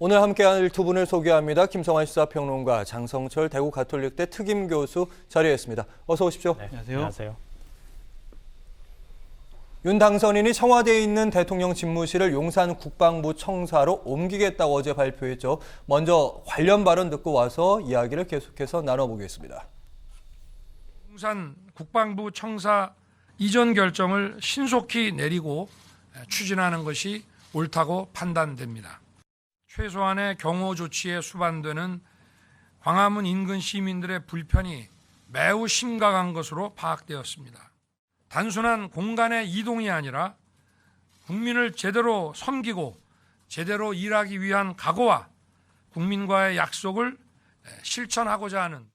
오늘 함께할 두 분을 소개합니다. 김성환 시사평론가, 장성철 대구 가톨릭대 특임 교수 자리했습니다. 어서 오십시오. 네, 안녕하세요. 윤 당선인이 청와대에 있는 대통령 집무실을 용산 국방부 청사로 옮기겠다고 어제 발표했죠. 먼저 관련 발언 듣고 와서 이야기를 계속해서 나눠보겠습니다. 용산 국방부 청사 이전 결정을 신속히 내리고 추진하는 것이 옳다고 판단됩니다. 최소한의 경호 조치에 수반되는 광화문 인근 시민들의 불편이 매우 심각한 것으로 파악되었습니다. 단순한 공간의 이동이 아니라 국민을 제대로 섬기고 제대로 일하기 위한 각오와 국민과의 약속을 실천하고자 하는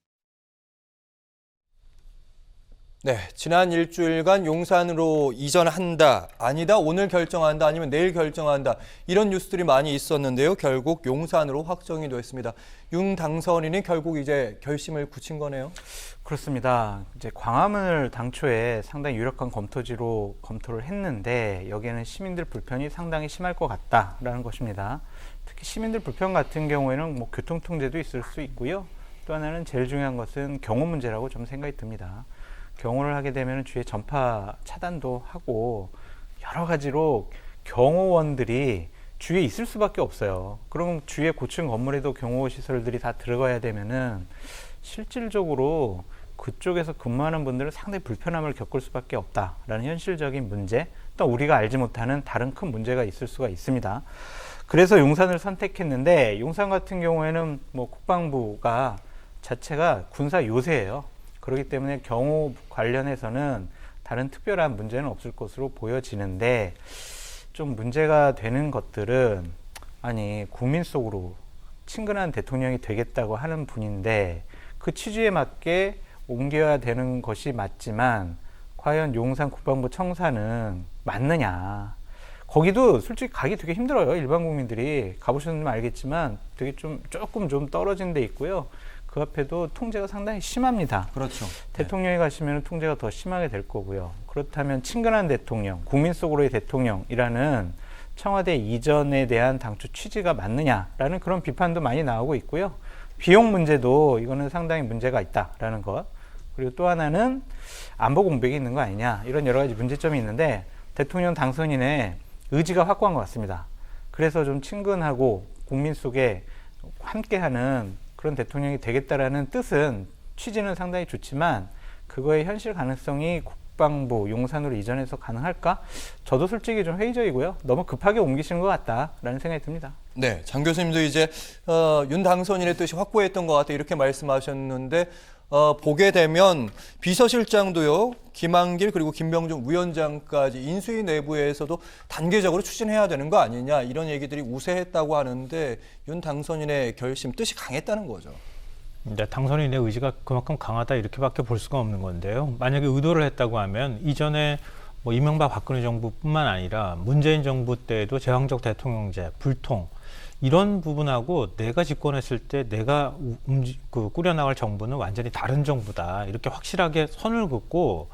지난 일주일간 용산으로 이전한다, 아니다, 오늘 결정한다, 아니면 내일 결정한다, 이런 뉴스들이 많이 있었는데요. 결국 용산으로 확정이 됐습니다. 윤 당선인이 결국 이제 결심을 굳힌 거네요. 그렇습니다. 이제 광화문을 당초에 상당히 유력한 검토지로 검토를 했는데 여기에는 시민들 불편이 상당히 심할 것 같다라는 것입니다. 특히 시민들 불편 같은 경우에는 뭐 교통통제도 있을 수 있고요. 또 하나는 제일 중요한 것은 경호 문제라고 좀 생각이 듭니다. 경호를 하게 되면 주위에 전파 차단도 하고 여러 가지로 경호원들이 주위에 있을 수밖에 없어요. 그럼 주위에 고층 건물에도 경호 시설들이 다 들어가야 되면은 실질적으로 그쪽에서 근무하는 분들은 상당히 불편함을 겪을 수밖에 없다라는 현실적인 문제, 또 우리가 알지 못하는 다른 큰 문제가 있을 수가 있습니다. 그래서 용산을 선택했는데 용산 같은 경우에는 뭐 국방부가 자체가 군사 요새예요. 그렇기 때문에 경호 관련해서는 다른 특별한 문제는 없을 것으로 보여지는데 좀 문제가 되는 것들은 아니 국민 속으로 친근한 대통령이 되겠다고 하는 분인데 그 취지에 맞게 옮겨야 되는 것이 맞지만 과연 용산 국방부 청사는 맞느냐. 거기도 솔직히 가기 되게 힘들어요. 일반 국민들이 가보셨으면 알겠지만 되게 조금 떨어진 데 있고요. 그 앞에도 통제가 상당히 심합니다. 그렇죠. 대통령이 가시면 통제가 더 심하게 될 거고요. 그렇다면 친근한 대통령, 국민 속으로의 대통령이라는 청와대 이전에 대한 당초 취지가 맞느냐라는 그런 비판도 많이 나오고 있고요. 비용 문제도 이거는 상당히 문제가 있다라는 것. 그리고 또 하나는 안보 공백이 있는 거 아니냐. 이런 여러 가지 문제점이 있는데 대통령 당선인의 의지가 확고한 것 같습니다. 그래서 좀 친근하고 국민 속에 함께하는 그런 대통령이 되겠다라는 뜻은 취지는 상당히 좋지만 그거의 현실 가능성이 국방부 용산으로 이전해서 가능할까? 저도 솔직히 좀 회의적이고요. 너무 급하게 옮기시는 것 같다라는 생각이 듭니다. 네, 장 교수님도 이제 윤 당선인의 뜻이 확고했던 것 같다 이렇게 말씀하셨는데 보게 되면 비서실장도요, 김한길 그리고 김병준 위원장까지 인수위 내부에서도 단계적으로 추진해야 되는 거 아니냐 이런 얘기들이 우세했다고 하는데 윤 당선인의 결심, 뜻이 강했다는 거죠. 네, 당선인의 의지가 그만큼 강하다 이렇게밖에 볼 수가 없는 건데요. 만약에 의도를 했다고 하면 이전에 뭐 이명박 박근혜 정부뿐만 아니라 문재인 정부 때에도 제왕적 대통령제, 불통 이런 부분하고 내가 집권했을 때 내가 꾸려나갈 정부는 완전히 다른 정부다. 이렇게 확실하게 선을 긋고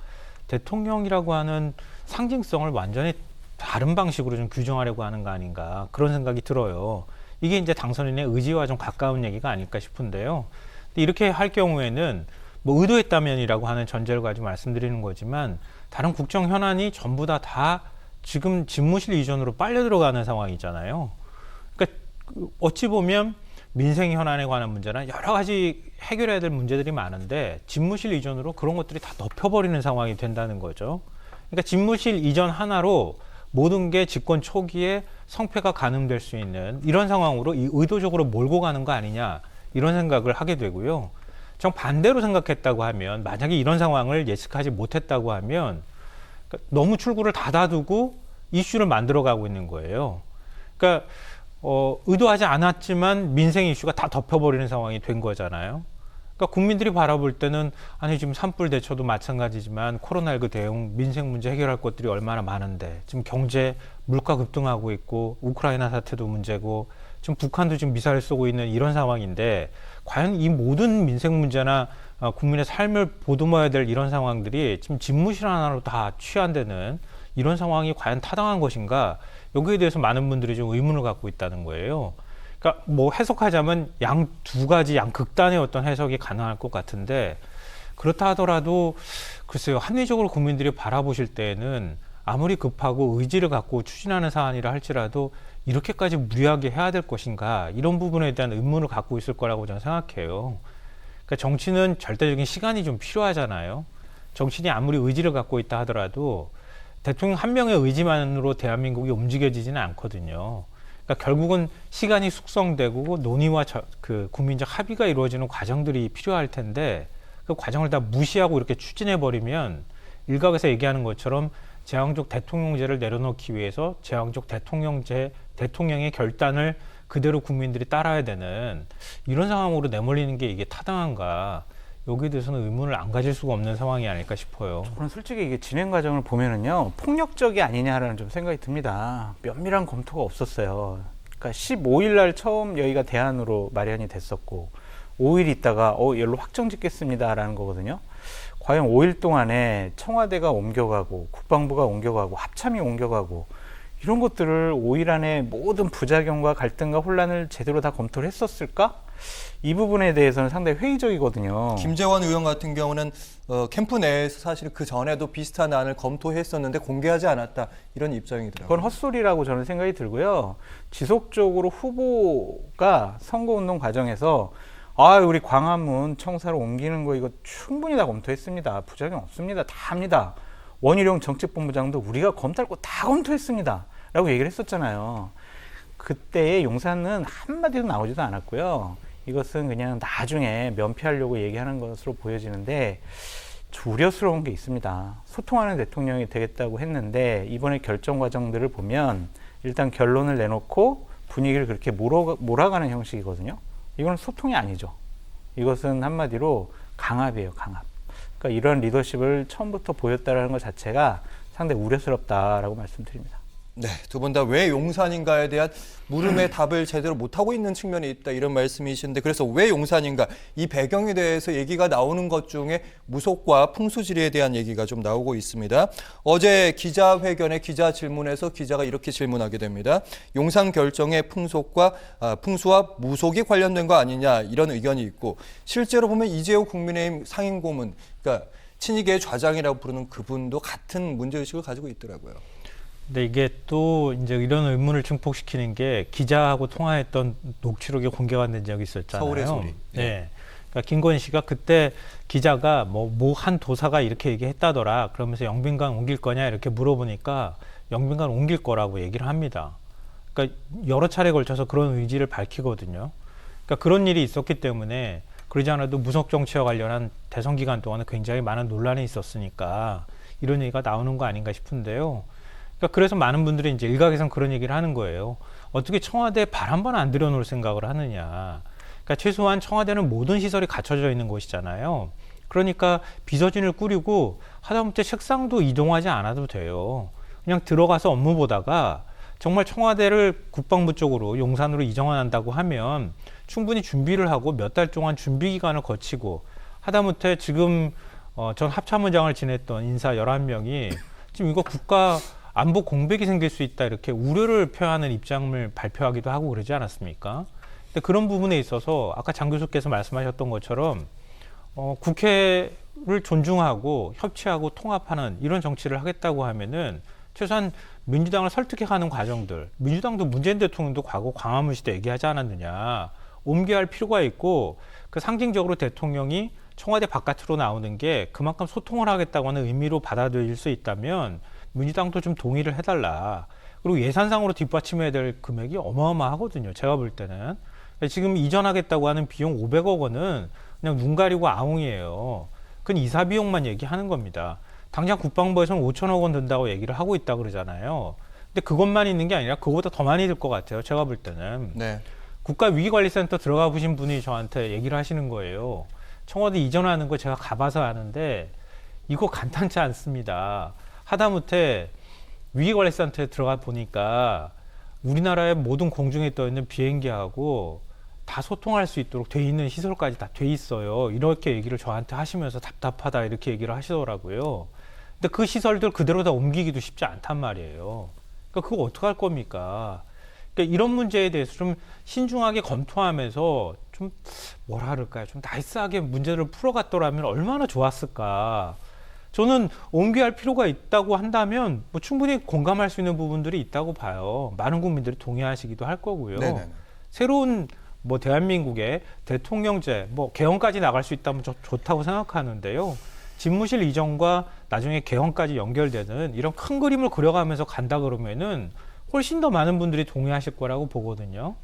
대통령이라고 하는 상징성을 완전히 다른 방식으로 좀 규정하려고 하는 거 아닌가. 그런 생각이 들어요. 이게 이제 당선인의 의지와 좀 가까운 얘기가 아닐까 싶은데요. 근데 이렇게 할 경우에는 뭐 의도했다면이라고 하는 전제를 가지고 말씀드리는 거지만 다른 국정 현안이 전부 다 지금 집무실 이전으로 빨려 들어가는 상황이잖아요. 그러니까 어찌 보면 민생 현안에 관한 문제나 여러 가지 해결해야 될 문제들이 많은데 집무실 이전으로 그런 것들이 다 덮여버리는 상황이 된다는 거죠. 그러니까 집무실 이전 하나로 모든 게 집권 초기에 성패가 가늠될 수 있는 이런 상황으로 의도적으로 몰고 가는 거 아니냐 이런 생각을 하게 되고요. 정반대로 생각했다고 하면 만약에 이런 상황을 예측하지 못했다고 하면 너무 출구를 닫아두고 이슈를 만들어가고 있는 거예요. 그러니까 의도하지 않았지만 민생 이슈가 다 덮여버리는 상황이 된 거잖아요. 그러니까 국민들이 바라볼 때는 아니 지금 산불 대처도 마찬가지지만 코로나19 대응, 민생 문제 해결할 것들이 얼마나 많은데 지금 경제, 물가 급등하고 있고 우크라이나 사태도 문제고 지금 북한도 지금 미사일 쏘고 있는 이런 상황인데 과연 이 모든 민생 문제나 국민의 삶을 보듬어야 될 이런 상황들이 지금 집무실 하나로 다 취한되는 이런 상황이 과연 타당한 것인가? 여기에 대해서 많은 분들이 좀 의문을 갖고 있다는 거예요. 그러니까 뭐 해석하자면 양 두 가지 양극단의 어떤 해석이 가능할 것 같은데 그렇다 하더라도 글쎄요 합리적으로 국민들이 바라보실 때에는 아무리 급하고 의지를 갖고 추진하는 사안이라 할지라도 이렇게까지 무리하게 해야 될 것인가 이런 부분에 대한 의문을 갖고 있을 거라고 저는 생각해요. 그러니까 정치는 절대적인 시간이 좀 필요하잖아요. 정치인이 아무리 의지를 갖고 있다 하더라도 대통령 한 명의 의지만으로 대한민국이 움직여지지는 않거든요. 그러니까 결국은 시간이 숙성되고 논의와 그 국민적 합의가 이루어지는 과정들이 필요할 텐데 그 과정을 다 무시하고 이렇게 추진해 버리면 일각에서 얘기하는 것처럼 제왕적 대통령제를 내려놓기 위해서 제왕적 대통령의 결단을 그대로 국민들이 따라야 되는 이런 상황으로 내몰리는 게 이게 타당한가? 여기에 대해서는 의문을 안 가질 수가 없는 상황이 아닐까 싶어요. 저는 솔직히 이게 진행 과정을 보면은요 폭력적이 아니냐라는 좀 생각이 듭니다. 면밀한 검토가 없었어요. 그러니까 15일 날 처음 여기가 대안으로 마련이 됐었고 5일 있다가 열로 확정 짓겠습니다라는 거거든요. 과연 5일 동안에 청와대가 옮겨가고 국방부가 옮겨가고 합참이 옮겨가고 이런 것들을 5일 안에 모든 부작용과 갈등과 혼란을 제대로 다 검토를 했었을까? 이 부분에 대해서는 상당히 회의적이거든요. 김재원 의원 같은 경우는 캠프 내에서 사실 그 전에도 비슷한 안을 검토했었는데 공개하지 않았다 이런 입장이더라고요. 그건 헛소리라고 저는 생각이 들고요. 지속적으로 후보가 선거운동 과정에서 우리 광화문 청사로 옮기는 거 이거 충분히 다 검토했습니다. 부작용 없습니다. 다 합니다. 원희룡 정책본부장도 우리가 검토할 거 다 검토했습니다. 라고 얘기를 했었잖아요. 그때의 용산은 한마디도 나오지도 않았고요. 이것은 그냥 나중에 면피하려고 얘기하는 것으로 보여지는데 우려스러운 게 있습니다. 소통하는 대통령이 되겠다고 했는데 이번에 결정 과정들을 보면 일단 결론을 내놓고 분위기를 그렇게 몰아가는 형식이거든요. 이건 소통이 아니죠. 이것은 한마디로 강압이에요, 강압. 그러니까 이런 리더십을 처음부터 보였다는 것 자체가 상당히 우려스럽다라고 말씀드립니다. 네, 두 분 다 왜 용산인가에 대한 물음의 답을 제대로 못하고 있는 측면이 있다 이런 말씀이신데 그래서 왜 용산인가 이 배경에 대해서 얘기가 나오는 것 중에 무속과 풍수지리에 대한 얘기가 좀 나오고 있습니다. 어제 기자회견의 기자 질문에서 기자가 이렇게 질문하게 됩니다. 용산 결정의 풍수와 무속이 관련된 거 아니냐 이런 의견이 있고 실제로 보면 이재호 국민의힘 상임고문 그러니까 친이계의 좌장이라고 부르는 그분도 같은 문제의식을 가지고 있더라고요. 근데 이게 또 이제 이런 의문을 증폭시키는 게 기자하고 통화했던 녹취록이 공개가 된 적이 있었잖아요. 서울의 소리. 네. 그러니까 김건희 씨가 그때 기자가 뭐 한 도사가 이렇게 얘기했다더라. 그러면서 영빈관 옮길 거냐 이렇게 물어보니까 영빈관 옮길 거라고 얘기를 합니다. 그러니까 여러 차례 걸쳐서 그런 의지를 밝히거든요. 그러니까 그런 일이 있었기 때문에 그러지 않아도 무속 정치와 관련한 대선 기간 동안에 굉장히 많은 논란이 있었으니까 이런 얘기가 나오는 거 아닌가 싶은데요. 그러니까 그래서 많은 분들이 이제 일각에선 그런 얘기를 하는 거예요. 어떻게 청와대에 발 한 번 안 들여놓을 생각을 하느냐. 그러니까 최소한 청와대는 모든 시설이 갖춰져 있는 곳이잖아요. 그러니까 비서진을 꾸리고 하다못해 책상도 이동하지 않아도 돼요. 그냥 들어가서 업무 보다가 정말 청와대를 국방부 쪽으로 용산으로 이전한다고 하면 충분히 준비를 하고 몇 달 동안 준비 기간을 거치고 하다못해 지금 전 합참의장을 지냈던 인사 11명이 지금 이거 국가 안보 공백이 생길 수 있다 이렇게 우려를 표하는 입장을 발표하기도 하고 그러지 않았습니까? 근데 그런 부분에 있어서 아까 장 교수께서 말씀하셨던 것처럼 국회를 존중하고 협치하고 통합하는 이런 정치를 하겠다고 하면은 최소한 민주당을 설득해가는 과정들, 민주당도 문재인 대통령도 과거 광화문 시대 얘기하지 않았느냐, 옮겨야 할 필요가 있고 그 상징적으로 대통령이 청와대 바깥으로 나오는 게 그만큼 소통을 하겠다고 하는 의미로 받아들일 수 있다면 민주당도 좀 동의를 해달라. 그리고 예산상으로 뒷받침해야 될 금액이 어마어마하거든요. 제가 볼 때는. 지금 이전하겠다고 하는 비용 500억 원은 그냥 눈 가리고 아웅이에요. 그건 이사 비용만 얘기하는 겁니다. 당장 국방부에서는 5천억 원 든다고 얘기를 하고 있다 그러잖아요. 근데 그것만 있는 게 아니라 그거보다 더 많이 들 것 같아요. 제가 볼 때는. 네. 국가위기관리센터 들어가 보신 분이 저한테 얘기를 하시는 거예요. 청와대 이전하는 거 제가 가봐서 아는데 이거 간단치 않습니다. 하다못해 위기관리센터에 들어가 보니까 우리나라의 모든 공중에 떠 있는 비행기하고 다 소통할 수 있도록 돼 있는 시설까지 다 돼 있어요. 이렇게 얘기를 저한테 하시면서 답답하다 이렇게 얘기를 하시더라고요. 근데 그 시설들 그대로 다 옮기기도 쉽지 않단 말이에요. 그러니까 그거 어떡할 겁니까? 그러니까 이런 문제에 대해서 좀 신중하게 검토하면서 좀 뭐라 그럴까요? 좀 나이스하게 문제를 풀어갔더라면 얼마나 좋았을까. 저는 옹기할 필요가 있다고 한다면 뭐 충분히 공감할 수 있는 부분들이 있다고 봐요. 많은 국민들이 동의하시기도 할 거고요. 네네네. 새로운 뭐 대한민국의 대통령제, 뭐 개헌까지 나갈 수 있다면 좋다고 생각하는데요. 집무실 이전과 나중에 개헌까지 연결되는 이런 큰 그림을 그려가면서 간다 그러면은 훨씬 더 많은 분들이 동의하실 거라고 보거든요.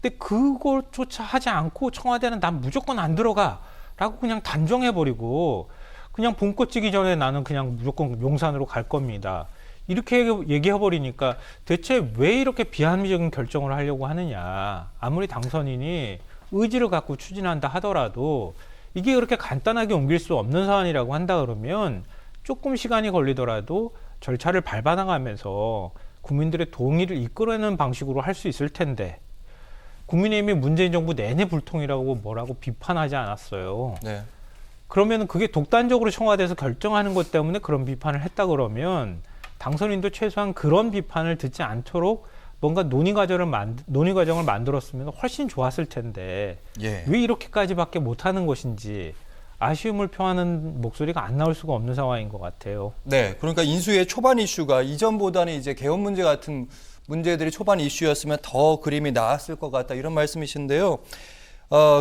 근데 그것조차 하지 않고 청와대는 난 무조건 안 들어가라고 그냥 단정해버리고 그냥 봄꽃 지기 전에 나는 그냥 무조건 용산으로 갈 겁니다. 이렇게 얘기해버리니까 대체 왜 이렇게 비합리적인 결정을 하려고 하느냐. 아무리 당선인이 의지를 갖고 추진한다 하더라도 이게 그렇게 간단하게 옮길 수 없는 사안이라고 한다 그러면 조금 시간이 걸리더라도 절차를 밟아나가면서 국민들의 동의를 이끌어내는 방식으로 할 수 있을 텐데 국민의힘이 문재인 정부 내내 불통이라고 뭐라고 비판하지 않았어요. 네. 그러면 그게 독단적으로 청와대에서 결정하는 것 때문에 그런 비판을 했다 그러면 당선인도 최소한 그런 비판을 듣지 않도록 뭔가 논의 과정을 만들었으면 훨씬 좋았을 텐데 예. 왜 이렇게까지밖에 못하는 것인지 아쉬움을 표하는 목소리가 안 나올 수가 없는 상황인 것 같아요. 네, 그러니까 인수위의 초반 이슈가 이전보다는 이제 개헌 문제 같은 문제들이 초반 이슈였으면 더 그림이 나았을 것 같다 이런 말씀이신데요.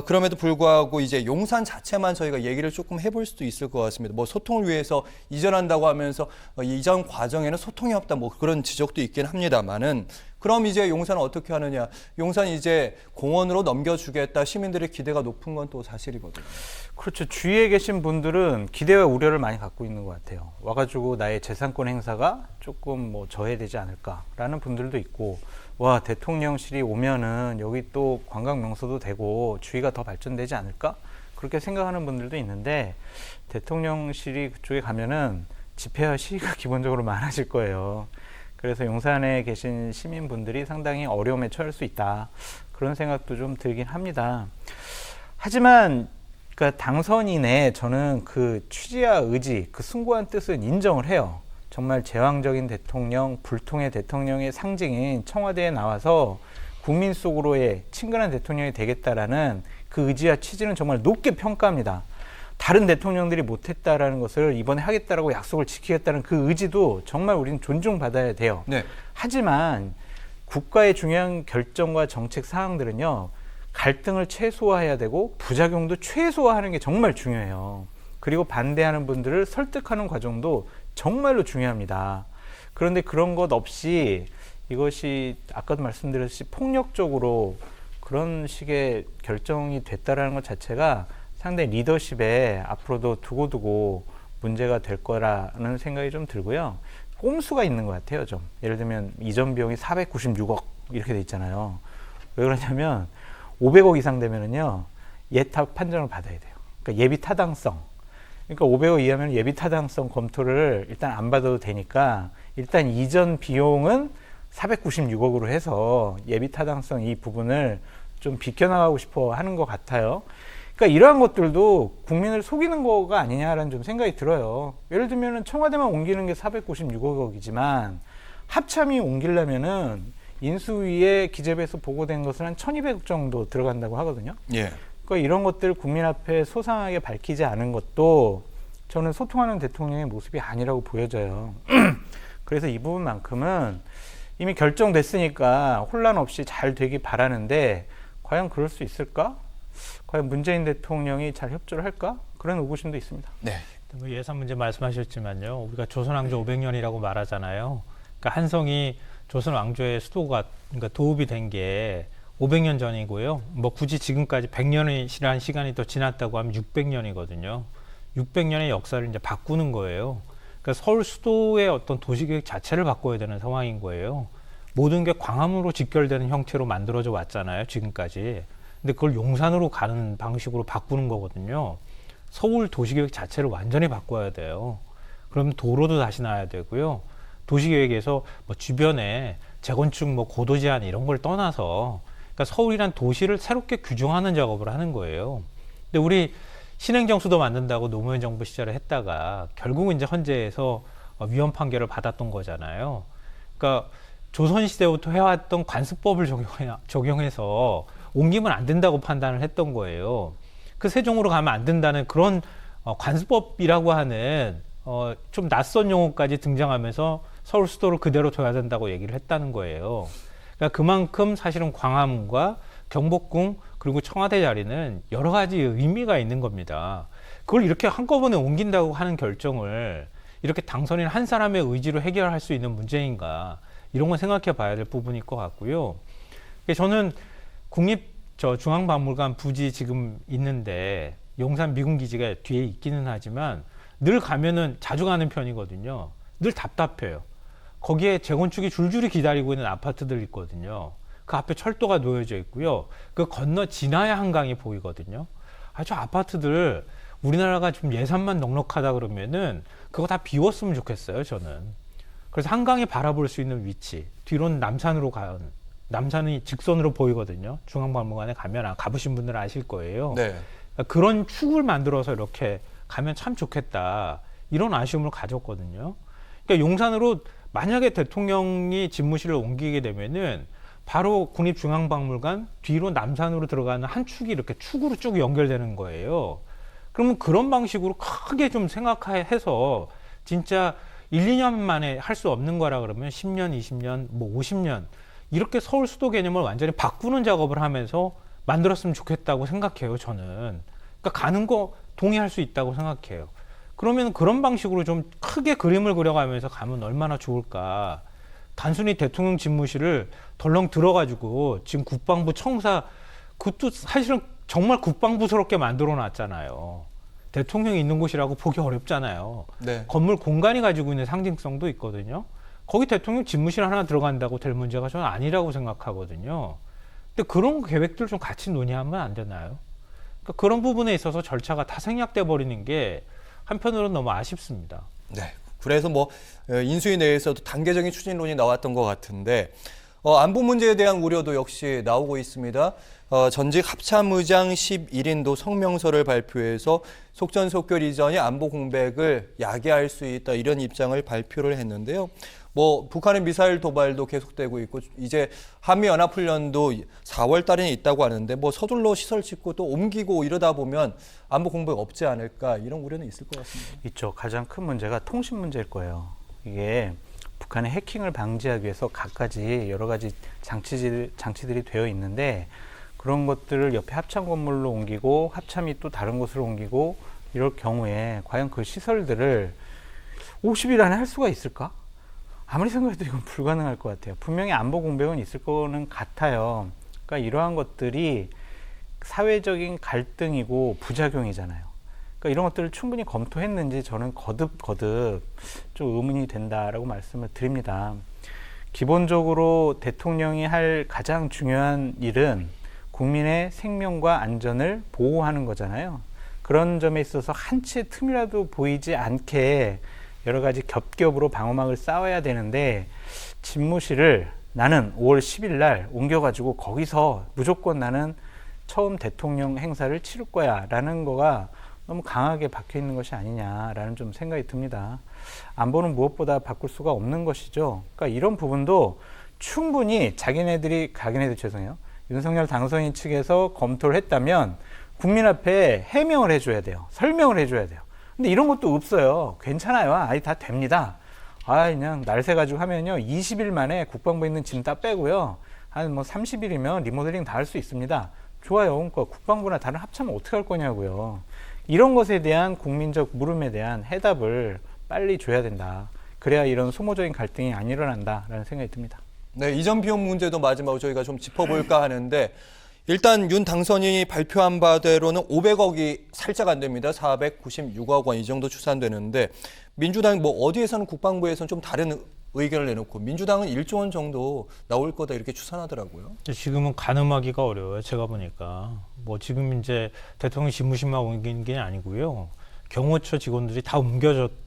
그럼에도 불구하고 이제 용산 자체만 저희가 얘기를 조금 해볼 수도 있을 것 같습니다. 뭐 소통을 위해서 이전한다고 하면서 이전 과정에는 소통이 없다 뭐 그런 지적도 있긴 합니다만은 그럼 이제 용산은 어떻게 하느냐? 용산 이제 공원으로 넘겨주겠다 시민들의 기대가 높은 건 또 사실이거든요. 그렇죠. 주위에 계신 분들은 기대와 우려를 많이 갖고 있는 것 같아요. 와가지고 나의 재산권 행사가 조금 뭐 저해되지 않을까라는 분들도 있고, 와 대통령실이 오면은 여기 또 관광 명소도 되고 주위가 더 발전되지 않을까? 그렇게 생각하는 분들도 있는데 대통령실이 그쪽에 가면은 집회와 시위가 기본적으로 많아질 거예요. 그래서 용산에 계신 시민분들이 상당히 어려움에 처할 수 있다. 그런 생각도 좀 들긴 합니다. 하지만 그러니까 당선인의 저는 그 취지와 의지, 그 숭고한 뜻은 인정을 해요. 정말 제왕적인 대통령, 불통의 대통령의 상징인 청와대에 나와서 국민 속으로의 친근한 대통령이 되겠다라는 그 의지와 취지는 정말 높게 평가합니다. 다른 대통령들이 못했다라는 것을 이번에 하겠다라고 약속을 지키겠다는 그 의지도 정말 우리는 존중받아야 돼요. 네. 하지만 국가의 중요한 결정과 정책 사항들은요, 갈등을 최소화해야 되고 부작용도 최소화하는 게 정말 중요해요. 그리고 반대하는 분들을 설득하는 과정도 정말로 중요합니다. 그런데 그런 것 없이 이것이 아까도 말씀드렸듯이 폭력적으로 그런 식의 결정이 됐다라는 것 자체가 상당히 리더십에 앞으로도 두고두고 문제가 될 거라는 생각이 좀 들고요. 꼼수가 있는 것 같아요. 좀 예를 들면 이전 비용이 496억 이렇게 돼 있잖아요. 왜 그러냐면 500억 이상 되면은요 예타 판정을 받아야 돼요. 그러니까 예비 타당성. 그러니까 500억 이하면 예비 타당성 검토를 일단 안 받아도 되니까 일단 이전 비용은 496억으로 해서 예비 타당성 이 부분을 좀 비켜나가고 싶어 하는 것 같아요. 그러니까 이러한 것들도 국민을 속이는 거가 아니냐라는 좀 생각이 들어요. 예를 들면 청와대만 옮기는 게 496억이지만 합참이 옮기려면은 인수위에 기재부에서 보고된 것은 한 1200억 정도 들어간다고 하거든요. 예. 그러니까 이런 것들 국민 앞에 소상하게 밝히지 않은 것도 저는 소통하는 대통령의 모습이 아니라고 보여져요. 그래서 이 부분만큼은 이미 결정됐으니까 혼란 없이 잘 되기 바라는데 과연 그럴 수 있을까? 과연 문재인 대통령이 잘 협조를 할까? 그런 의구심도 있습니다. 네. 뭐 예산 문제 말씀하셨지만요. 우리가 조선 왕조 500년이라고 말하잖아요. 그러니까 한성이 조선 왕조의 수도가 그러니까 도읍이 된 게 500년 전이고요. 뭐 굳이 지금까지 100년이라는 시간이 더 지났다고 하면 600년이거든요. 600년의 역사를 이제 바꾸는 거예요. 그러니까 서울 수도의 어떤 도시계획 자체를 바꿔야 되는 상황인 거예요. 모든 게 광화문으로 직결되는 형태로 만들어져 왔잖아요. 지금까지. 근데 그걸 용산으로 가는 방식으로 바꾸는 거거든요. 서울 도시계획 자체를 완전히 바꿔야 돼요. 그럼 도로도 다시 놔야 되고요. 도시계획에서 뭐 주변에 재건축, 뭐 고도 제한 이런 걸 떠나서 그러니까 서울이란 도시를 새롭게 규정하는 작업을 하는 거예요. 근데 우리 신행정수도 만든다고 노무현 정부 시절에 했다가 결국은 이제 헌재에서 위헌 판결을 받았던 거잖아요. 그러니까 조선시대부터 해왔던 관습법을 적용해서 옮기면 안 된다고 판단을 했던 거예요. 그 세종으로 가면 안 된다는 그런 관습법이라고 하는 좀 낯선 용어까지 등장하면서 서울 수도를 그대로 둬야 된다고 얘기를 했다는 거예요. 그러니까 그만큼 사실은 광화문과 경복궁 그리고 청와대 자리는 여러 가지 의미가 있는 겁니다. 그걸 이렇게 한꺼번에 옮긴다고 하는 결정을 이렇게 당선인 한 사람의 의지로 해결할 수 있는 문제인가, 이런 걸 생각해 봐야 될 부분일 것 같고요. 저는 중앙박물관 부지 지금 있는데 용산 미군기지가 뒤에 있기는 하지만 늘 가면은 자주 가는 편이거든요. 늘 답답해요. 거기에 재건축이 줄줄이 기다리고 있는 아파트들 있거든요. 그 앞에 철도가 놓여져 있고요. 그 건너 지나야 한강이 보이거든요. 저 아파트들 우리나라가 좀 예산만 넉넉하다 그러면은 그거 다 비웠으면 좋겠어요, 저는. 그래서 한강이 바라볼 수 있는 위치, 뒤로는 남산이 직선으로 보이거든요. 중앙박물관에 가면 가보신 분들은 아실 거예요. 네. 그런 축을 만들어서 이렇게 가면 참 좋겠다, 이런 아쉬움을 가졌거든요. 그러니까 용산으로 만약에 대통령이 집무실을 옮기게 되면은 바로 국립중앙박물관 뒤로 남산으로 들어가는 한 축이 이렇게 축으로 쭉 연결되는 거예요. 그러면 그런 방식으로 크게 좀 생각해서 진짜 1, 2년 만에 할 수 없는 거라 그러면 10년, 20년, 뭐 50년 이렇게 서울 수도 개념을 완전히 바꾸는 작업을 하면서 만들었으면 좋겠다고 생각해요, 저는. 그러니까 가는 거 동의할 수 있다고 생각해요. 그러면 그런 방식으로 좀 크게 그림을 그려가면서 가면 얼마나 좋을까. 단순히 대통령 집무실을 덜렁 들어가지고 지금 국방부 청사, 그것도 사실은 정말 국방부스럽게 만들어 놨잖아요. 대통령이 있는 곳이라고 보기 어렵잖아요. 네. 건물 공간이 가지고 있는 상징성도 있거든요. 거기 대통령 집무실 하나 들어간다고 될 문제가 저는 아니라고 생각하거든요. 근데 그런 계획들 좀 같이 논의하면 안 되나요? 그러니까 그런 부분에 있어서 절차가 다 생략돼 버리는 게 한편으로는 너무 아쉽습니다. 네. 그래서 뭐 인수위 내에서도 단계적인 추진론이 나왔던 것 같은데 안보 문제에 대한 우려도 역시 나오고 있습니다. 전직 합참의장 11인도 성명서를 발표해서 속전속결 이전이 안보 공백을 야기할 수 있다, 이런 입장을 발표를 했는데요. 뭐 북한의 미사일 도발도 계속되고 있고 이제 한미연합훈련도 4월 달에는 있다고 하는데 뭐 서둘러 시설 짓고 또 옮기고 이러다 보면 안보 공백 없지 않을까, 이런 우려는 있을 것 같습니다. 있죠. 가장 큰 문제가 통신 문제일 거예요. 이게 북한의 해킹을 방지하기 위해서 갖가지 여러 가지 장치들이 되어 있는데 그런 것들을 옆에 합참 건물로 옮기고 합참이 또 다른 곳으로 옮기고 이럴 경우에 과연 그 시설들을 50일 안에 할 수가 있을까? 아무리 생각해도 이건 불가능할 것 같아요. 분명히 안보 공백은 있을 거는 같아요. 그러니까 이러한 것들이 사회적인 갈등이고 부작용이잖아요. 그러니까 이런 것들을 충분히 검토했는지 저는 거듭 좀 의문이 된다라고 말씀을 드립니다. 기본적으로 대통령이 할 가장 중요한 일은 국민의 생명과 안전을 보호하는 거잖아요. 그런 점에 있어서 한치의 틈이라도 보이지 않게 여러 가지 겹겹으로 방어막을 쌓아야 되는데 집무실을 나는 5월 10일 날 옮겨가지고 거기서 무조건 나는 처음 대통령 행사를 치를 거야 라는 거가 너무 강하게 박혀 있는 것이 아니냐라는 좀 생각이 듭니다. 안보는 무엇보다 바꿀 수가 없는 것이죠. 그러니까 이런 부분도 충분히 윤석열 당선인 측에서 검토를 했다면 국민 앞에 해명을 해줘야 돼요. 설명을 해줘야 돼요. 근데 이런 것도 없어요. 괜찮아요. 아니 다 됩니다. 그냥 날새 가지고 하면요 20일 만에 국방부에 있는 짐 다 빼고요 한 뭐 30일이면 리모델링 다 할 수 있습니다. 좋아요. 그러니까 국방부나 다른 합참은 어떻게 할 거냐고요. 이런 것에 대한 국민적 물음에 대한 해답을 빨리 줘야 된다. 그래야 이런 소모적인 갈등이 안 일어난다라는 생각이 듭니다. 네, 이전 비용 문제도 마지막으로 저희가 좀 짚어볼까 하는데 일단 윤 당선인이 발표한 바대로는 500억이 살짝 안 됩니다. 496억 원 이 정도 추산되는데 민주당이 뭐 어디에서는 국방부에서는 좀 다른 의견을 내놓고 민주당은 1조 원 정도 나올 거다 이렇게 추산하더라고요. 지금은 가늠하기가 어려워요. 제가 보니까 뭐 지금 이제 대통령 집무실만 옮긴 게 아니고요. 경호처 직원들이 다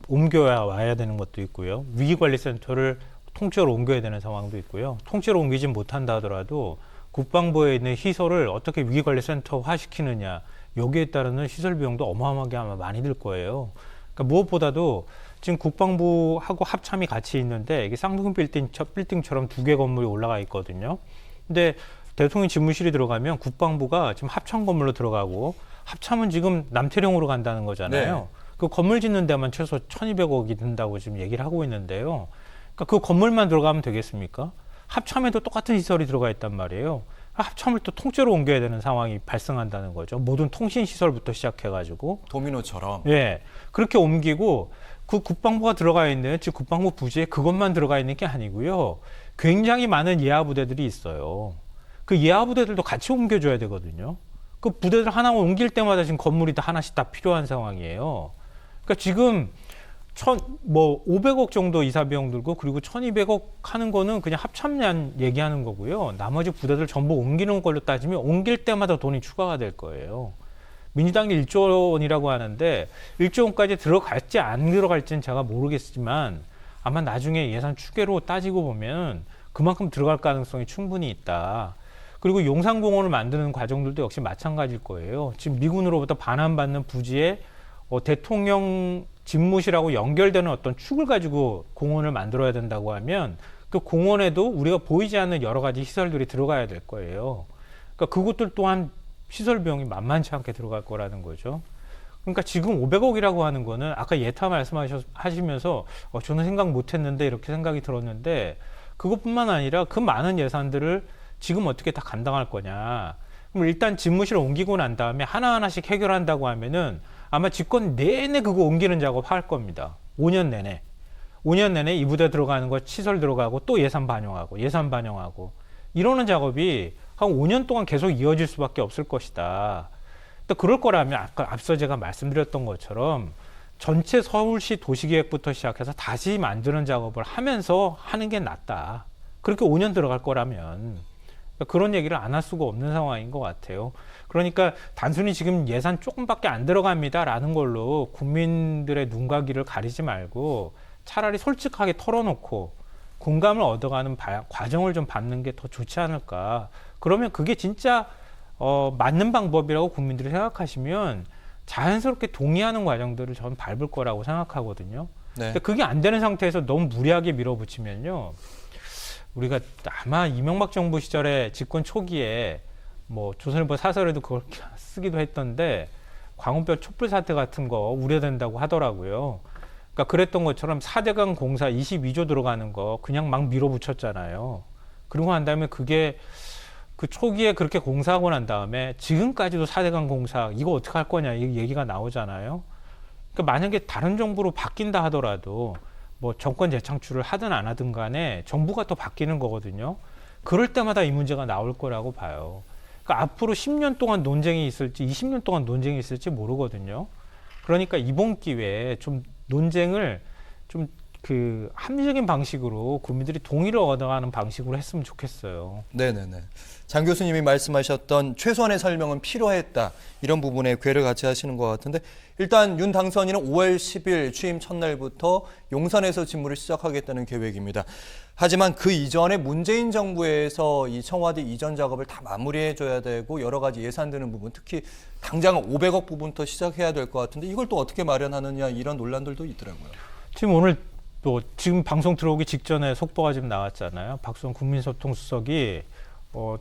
옮겨야 와야 되는 것도 있고요. 위기관리센터를 통째로 옮겨야 되는 상황도 있고요. 통째로 옮기지 못한다 하더라도 국방부에 있는 시설을 어떻게 위기관리센터화 시키느냐, 여기에 따르는 시설 비용도 어마어마하게 아마 많이 들 거예요. 그러니까 무엇보다도 지금 국방부하고 합참이 같이 있는데 이게 쌍둥이 빌딩처럼 2개 건물이 올라가 있거든요. 근데 대통령 집무실이 들어가면 국방부가 지금 합참 건물로 들어가고 합참은 지금 남태령으로 간다는 거잖아요. 네. 그 건물 짓는 데만 최소 1,200억이 든다고 지금 얘기를 하고 있는데요. 그러니까 그 건물만 들어가면 되겠습니까? 합참에도 똑같은 시설이 들어가 있단 말이에요. 합참을 또 통째로 옮겨야 되는 상황이 발생한다는 거죠. 모든 통신 시설부터 시작해가지고. 도미노처럼. 예. 그렇게 옮기고 그 국방부가 들어가 있는, 즉 국방부 부지에 그것만 들어가 있는 게 아니고요. 굉장히 많은 예하 부대들이 있어요. 그 예하 부대들도 같이 옮겨줘야 되거든요. 그 부대들 하나 옮길 때마다 지금 건물이 다 하나씩 다 필요한 상황이에요. 그러니까 지금 500억 정도 이사 비용 들고 그리고 1,200억 하는 거는 그냥 합참량 얘기하는 거고요. 나머지 부대들 전부 옮기는 걸로 따지면 옮길 때마다 돈이 추가가 될 거예요. 민주당이 1조 원이라고 하는데 1조 원까지 들어갈지 안 들어갈지는 제가 모르겠지만 아마 나중에 예산 추계로 따지고 보면 그만큼 들어갈 가능성이 충분히 있다. 그리고 용산공원을 만드는 과정들도 역시 마찬가지일 거예요. 지금 미군으로부터 반환받는 부지에 대통령 집무실하고 연결되는 어떤 축을 가지고 공원을 만들어야 된다고 하면 그 공원에도 우리가 보이지 않는 여러 가지 시설들이 들어가야 될 거예요. 그러니까 그것들 또한 시설 비용이 만만치 않게 들어갈 거라는 거죠. 그러니까 지금 500억이라고 하는 거는 아까 예타 말씀하시면서 저는 생각 못했는데 이렇게 생각이 들었는데 그것뿐만 아니라 그 많은 예산들을 지금 어떻게 다 감당할 거냐. 그럼 일단 집무실을 옮기고 난 다음에 하나하나씩 해결한다고 하면은 아마 집권 내내 그거 옮기는 작업 할 겁니다. 5년 내내. 5년 내내 이 부대 들어가는 거 시설 들어가고 또 예산 반영하고 이러는 작업이 한 5년 동안 계속 이어질 수밖에 없을 것이다. 또 그럴 거라면 아까 앞서 제가 말씀드렸던 것처럼 전체 서울시 도시계획부터 시작해서 다시 만드는 작업을 하면서 하는 게 낫다. 그렇게 5년 들어갈 거라면 그런 얘기를 안 할 수가 없는 상황인 것 같아요. 그러니까 단순히 지금 예산 조금밖에 안 들어갑니다라는 걸로 국민들의 눈과 귀를 가리지 말고 차라리 솔직하게 털어놓고 공감을 얻어가는 과정을 좀 밟는 게 더 좋지 않을까. 그러면 그게 진짜 맞는 방법이라고 국민들이 생각하시면 자연스럽게 동의하는 과정들을 저는 밟을 거라고 생각하거든요. 네. 근데 그게 안 되는 상태에서 너무 무리하게 밀어붙이면요. 우리가 아마 이명박 정부 시절에 집권 초기에 조선일보 사설에도 그걸 쓰기도 했던데 광우병 촛불 사태 같은 거 우려된다고 하더라고요. 그러니까 그랬던 것처럼 4대강 공사 22조 들어가는 거 그냥 막 밀어붙였잖아요. 그러고 난 다음에 그게 그 초기에 그렇게 공사하고 난 다음에 지금까지도 4대강 공사 이거 어떻게 할 거냐 이 얘기가 나오잖아요. 그러니까 만약에 다른 정부로 바뀐다 하더라도 정권 재창출을 하든 안 하든 간에 정부가 또 바뀌는 거거든요. 그럴 때마다 이 문제가 나올 거라고 봐요. 그러니까 앞으로 10년 동안 논쟁이 있을지 20년 동안 논쟁이 있을지 모르거든요. 그러니까 이번 기회에 좀 논쟁을 좀 합리적인 방식으로 국민들이 동의를 얻어가는 방식으로 했으면 좋겠어요. 네네네. 장 교수님이 말씀하셨던 최소한의 설명은 필요했다. 이런 부분에 궤를 같이 하시는 것 같은데 일단 윤 당선인은 5월 10일 취임 첫날부터 용산에서 직무를 시작하겠다는 계획입니다. 하지만 그 이전에 문재인 정부에서 이 청와대 이전 작업을 다 마무리해줘야 되고 여러 가지 예산드는 부분, 특히 당장 500억 부분부터 시작해야 될 것 같은데 이걸 또 어떻게 마련하느냐 이런 논란들도 있더라고요. 지금 오늘 지금 방송 들어오기 직전에 속보가 지금 나왔잖아요. 박수원 국민소통수석이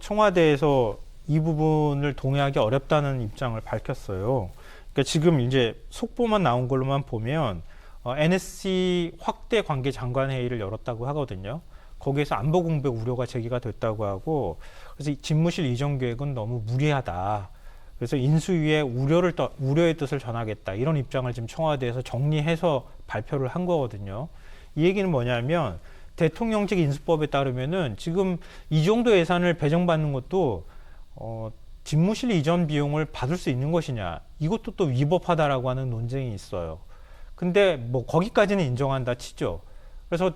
청와대에서 이 부분을 동의하기 어렵다는 입장을 밝혔어요. 그러니까 지금 이제 속보만 나온 걸로만 보면 NSC 확대 관계 장관 회의를 열었다고 하거든요. 거기에서 안보 공백 우려가 제기가 됐다고 하고 그래서 집무실 이전 계획은 너무 무리하다. 그래서 인수위에 우려의 뜻을 전하겠다. 이런 입장을 지금 청와대에서 정리해서 발표를 한 거거든요. 이 얘기는 뭐냐면 대통령직 인수법에 따르면은 지금 이 정도 예산을 배정받는 것도 집무실 이전 비용을 받을 수 있는 것이냐 이것도 또 위법하다라고 하는 논쟁이 있어요. 근데 거기까지는 인정한다 치죠. 그래서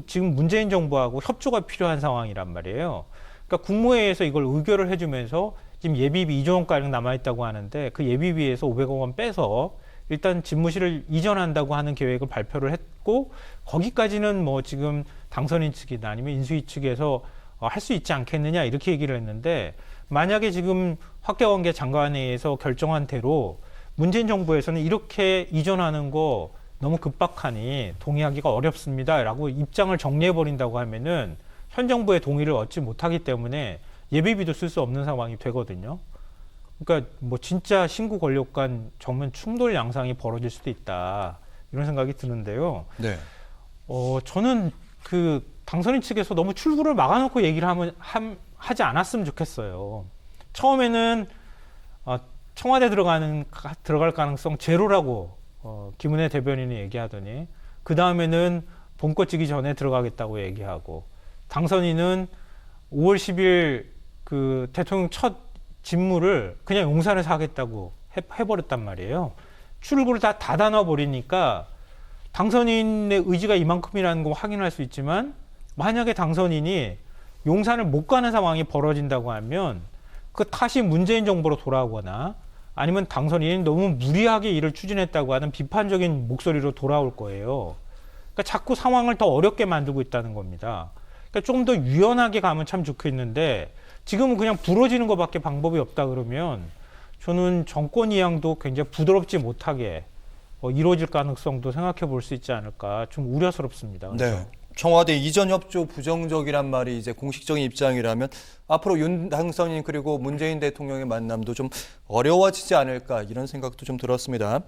지금 문재인 정부하고 협조가 필요한 상황이란 말이에요. 그러니까 국무회의에서 이걸 의결을 해주면서 지금 예비비 2조 원가량 남아있다고 하는데 그 예비비에서 500억 원 빼서 일단 집무실을 이전한다고 하는 계획을 발표를 했고 거기까지는 지금 당선인 측이나 아니면 인수위 측에서 할 수 있지 않겠느냐 이렇게 얘기를 했는데 만약에 지금 확대관계 장관회의에서 결정한 대로 문재인 정부에서는 이렇게 이전하는 거 너무 급박하니 동의하기가 어렵습니다라고 입장을 정리해버린다고 하면은 현 정부의 동의를 얻지 못하기 때문에 예비비도 쓸 수 없는 상황이 되거든요. 그러니까 뭐 진짜 신구 권력 간 정면 충돌 양상이 벌어질 수도 있다 이런 생각이 드는데요. 네. 저는 그 당선인 측에서 너무 출구를 막아놓고 얘기를 하지 않았으면 좋겠어요. 처음에는 청와대 들어갈 가능성 제로라고 김은혜 대변인이 얘기하더니 그 다음에는 봄꽃 지기 전에 들어가겠다고 얘기하고 당선인은 5월 10일 그 대통령 첫 직무를 그냥 용산에서 하겠다고 해버렸단 말이에요. 출구를 다 닫아놔 버리니까 당선인의 의지가 이만큼이라는 거 확인할 수 있지만 만약에 당선인이 용산을 못 가는 상황이 벌어진다고 하면 그 탓이 문재인 정부로 돌아오거나 아니면 당선인이 너무 무리하게 일을 추진했다고 하는 비판적인 목소리로 돌아올 거예요. 그러니까 자꾸 상황을 더 어렵게 만들고 있다는 겁니다. 그러니까 좀 더 유연하게 가면 참 좋겠는데 지금은 그냥 부러지는 것밖에 방법이 없다 그러면 저는 정권 이양도 굉장히 부드럽지 못하게 이루어질 가능성도 생각해 볼 수 있지 않을까 좀 우려스럽습니다. 그래서. 네. 청와대 이전 협조 부정적이란 말이 이제 공식적인 입장이라면 앞으로 윤 당선인 그리고 문재인 대통령의 만남도 좀 어려워지지 않을까 이런 생각도 좀 들었습니다.